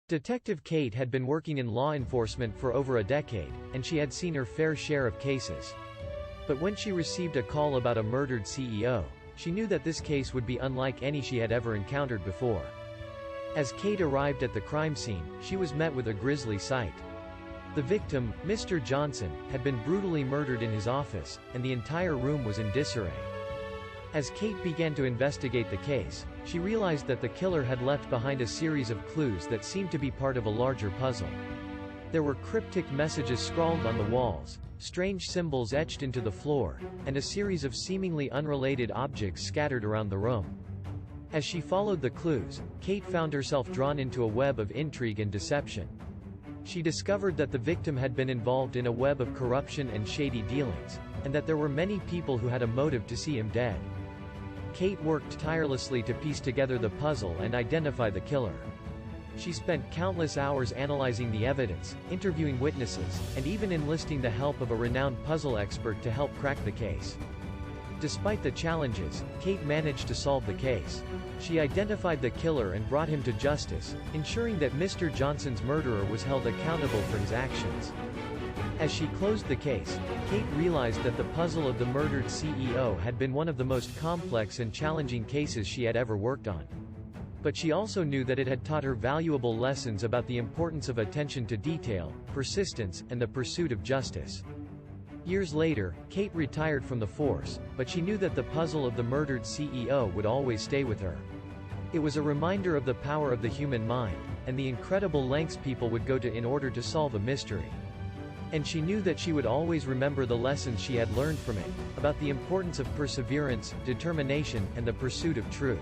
Detective Kate had been working in law enforcement for over a decade, and she had seen her fair share of cases. But when she received a call about a murdered CEO, she knew that this case would be unlike any she had ever encountered before. As Kate arrived at the crime scene, she was met with a grisly sight. The victim, Mr. Johnson, had been brutally murdered in his office, and the entire room was in disarray. As Kate began to investigate the case, she realized that the killer had left behind a series of clues that seemed to be part of a larger puzzle. There were cryptic messages scrawled on the walls, strange symbols etched into the floor, and a series of seemingly unrelated objects scattered around the room. As she followed the clues, Kate found herself drawn into a web of intrigue and deception. She discovered that the victim had been involved in a web of corruption and shady dealings, and that there were many people who had a motive to see him dead. Kate worked tirelessly to piece together the puzzle and identify the killer. She spent countless hours analyzing the evidence, interviewing witnesses, and even enlisting the help of a renowned puzzle expert to help crack the case. Despite the challenges, Kate managed to solve the case. She identified the killer and brought him to justice, ensuring that Mr. Johnson's murderer was held accountable for his actions. As she closed the case, Kate realized that the puzzle of the murdered CEO had been one of the most complex and challenging cases she had ever worked on. But she also knew that it had taught her valuable lessons about the importance of attention to detail, persistence, and the pursuit of justice. Years later, Kate retired from the force, but she knew that the puzzle of the murdered CEO would always stay with her. It was a reminder of the power of the human mind, and the incredible lengths people would go to in order to solve a mystery. And she knew that she would always remember the lessons she had learned from it, about the importance of perseverance, determination, and the pursuit of truth.